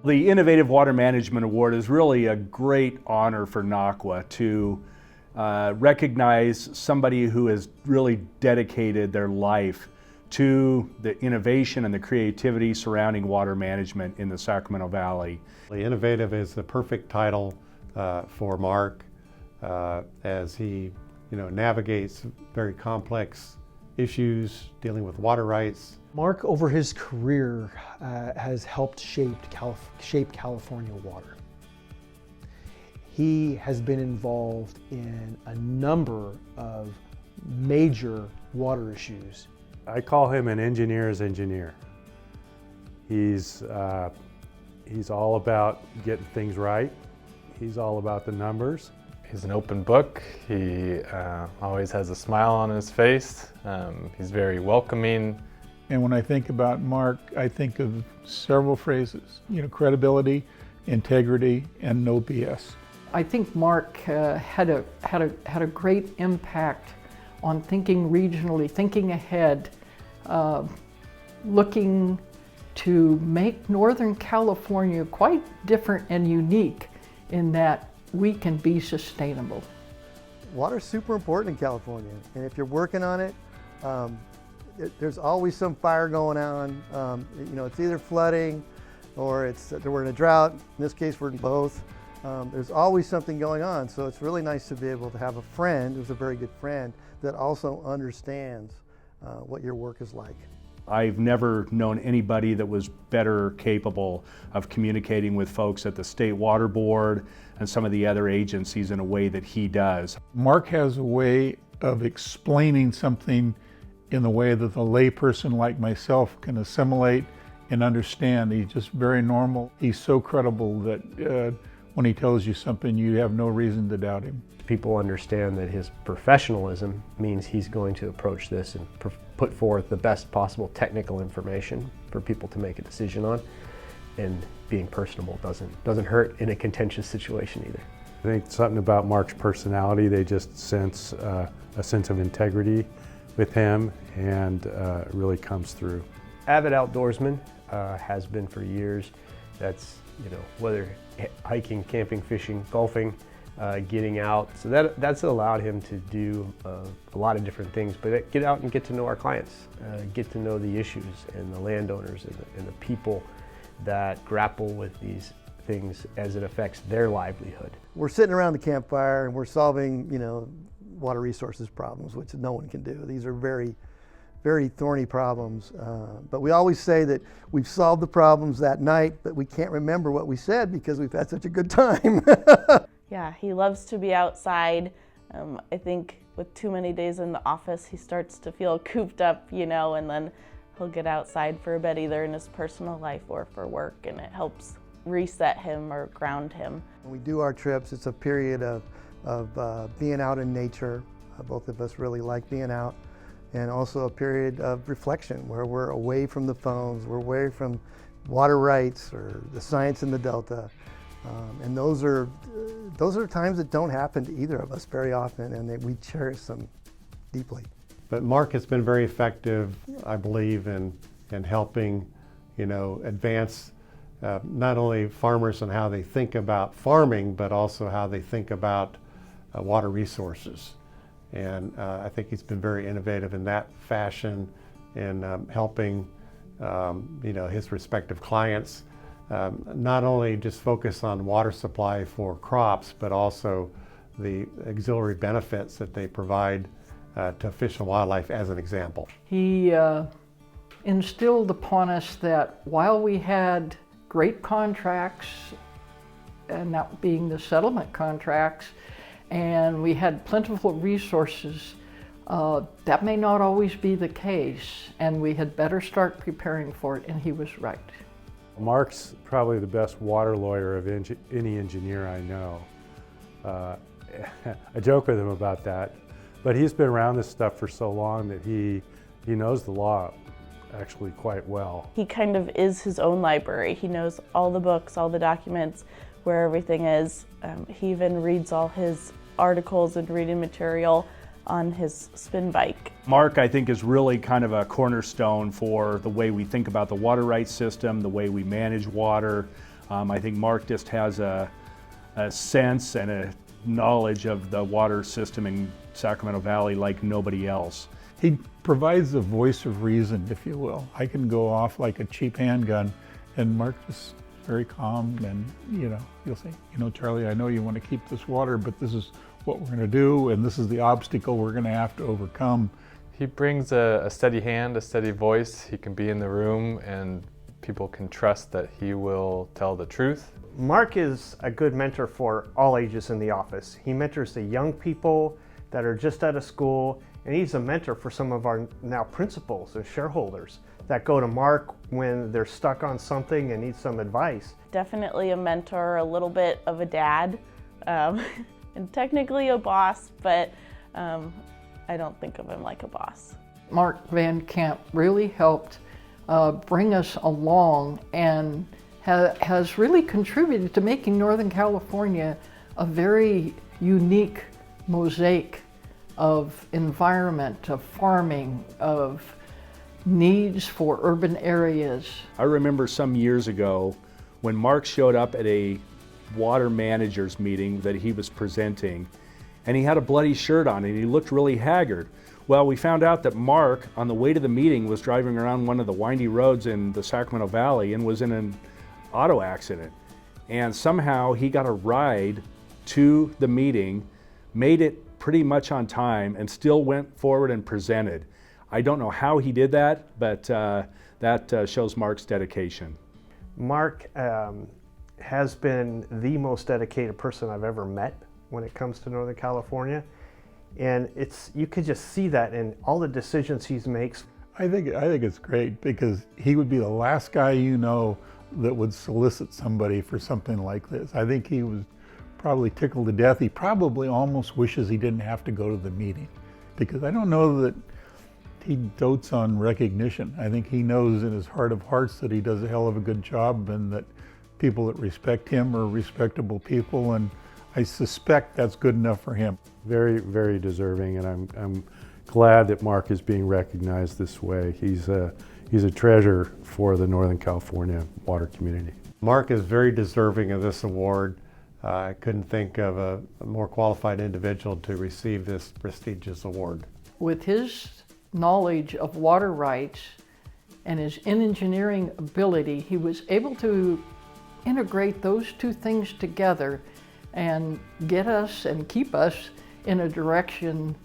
The Innovative Water Management Award is really a great honor for NAWQA to recognize somebody who has really dedicated their life to the innovation and the creativity surrounding water management in the Sacramento Valley. Innovative is the perfect title for Mark as he navigates very complex issues dealing with water rights. Mark, over his career, has helped shape California water. He has been involved in a number of major water issues. I call him an engineer's engineer. He's all about getting things right. He's all about the numbers. He's an open book. He always has a smile on his face. He's very welcoming. And when I think about Mark, I think of several phrases, credibility, integrity, and no BS. I think Mark had a great impact on thinking regionally, thinking ahead, looking to make Northern California quite different and unique in that we can be sustainable. Water's super important in California, and if you're working on it, there's always some fire going on. It's either flooding or we're in a drought. In this case, we're in both. There's always something going on, so it's really nice to be able to have a friend who's a very good friend that also understands what your work is like. I've never known anybody that was better capable of communicating with folks at the State Water Board and some of the other agencies in a way that he does. Mark has a way of explaining something in the way that the layperson like myself can assimilate and understand. He's just very normal. He's so credible that when he tells you something, you have no reason to doubt him. People understand that his professionalism means he's going to approach this and put forth the best possible technical information for people to make a decision on. And being personable doesn't hurt in a contentious situation either. I think something about Mark's personality, they just sense a sense of integrity with him, and it really comes through. Avid outdoorsman, has been for years. That's, whether hiking, camping, fishing, golfing, getting out. So that's allowed him to do a lot of different things, but get out and get to know our clients, get to know the issues and the landowners and the people that grapple with these things as it affects their livelihood. We're sitting around the campfire and we're solving, water resources problems, which no one can do. These are very, very thorny problems. But we always say that we've solved the problems that night, but we can't remember what we said because we've had such a good time. Yeah, he loves to be outside. I think with too many days in the office, he starts to feel cooped up, and then he'll get outside for a bit, either in his personal life or for work, and it helps reset him or ground him. When we do our trips, it's a period of being out in nature. Both of us really like being out. And also a period of reflection where we're away from the phones, we're away from water rights or the science in the Delta. And those are times that don't happen to either of us very often, and we cherish them deeply. But Mark has been very effective, I believe, in helping, advance not only farmers and how they think about farming, but also how they think about water resources. And I think he's been very innovative in that fashion in helping, his respective clients not only just focus on water supply for crops, but also the auxiliary benefits that they provide to fish and wildlife, as an example. He instilled upon us that while we had great contracts, and that being the settlement contracts, and we had plentiful resources, that may not always be the case, and we had better start preparing for it, and he was right. Mark's probably the best water lawyer of any engineer I know. I joke with him about that, but he's been around this stuff for so long that he knows the law actually quite well. He kind of is his own library. He knows all the books, all the documents, where everything is. He even reads all his articles and reading material on his spin bike. Mark, I think, is really kind of a cornerstone for the way we think about the water rights system, the way we manage water, I think Marc just has a sense and a knowledge of the water system in Sacramento Valley like nobody else. He provides a voice of reason, if you will. I can go off like a cheap handgun, and Marc is very calm, and you'll say, Charlie, I know you want to keep this water, but this is what we're going to do, and this is the obstacle we're going to have to overcome. He brings a steady hand, a steady voice. He can be in the room and people can trust that he will tell the truth. Marc is a good mentor for all ages in the office. He mentors the young people that are just out of school, and he's a mentor for some of our now principals and shareholders that go to Marc when they're stuck on something and need some advice. Definitely a mentor, a little bit of a dad, and technically a boss, but I don't think of him like a boss. Marc Van Camp really helped bring us along and has really contributed to making Northern California a very unique mosaic of environment, of farming, of needs for urban areas. I remember some years ago when Marc showed up at a water managers meeting that he was presenting, and he had a bloody shirt on and he looked really haggard. Well, we found out that Marc, on the way to the meeting, was driving around one of the windy roads in the Sacramento Valley and was in an auto accident. And somehow he got a ride to the meeting, made it pretty much on time, and still went forward and presented. I don't know how he did that, but that shows Marc's dedication. Marc has been the most dedicated person I've ever met when it comes to Northern California. And you could just see that in all the decisions he makes. I think it's great because he would be the last guy that would solicit somebody for something like this. I think he was probably tickled to death. He probably almost wishes he didn't have to go to the meeting, because I don't know that he dotes on recognition. I think he knows in his heart of hearts that he does a hell of a good job, and that people that respect him are respectable people, and I suspect that's good enough for him. Very, very deserving, and I'm glad that Marc is being recognized this way. He's a treasure for the Northern California water community. Marc is very deserving of this award. I couldn't think of a more qualified individual to receive this prestigious award. With his knowledge of water rights and his engineering ability, he was able to integrate those two things together and get us and keep us in a direction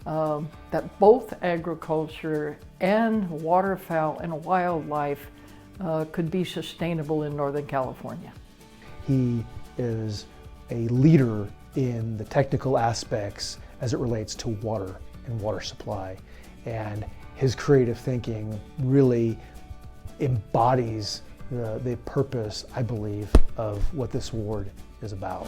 that both agriculture and waterfowl and wildlife could be sustainable in Northern California. He is a leader in the technical aspects as it relates to water and water supply, and his creative thinking really embodies the purpose, I believe, of what this award is about.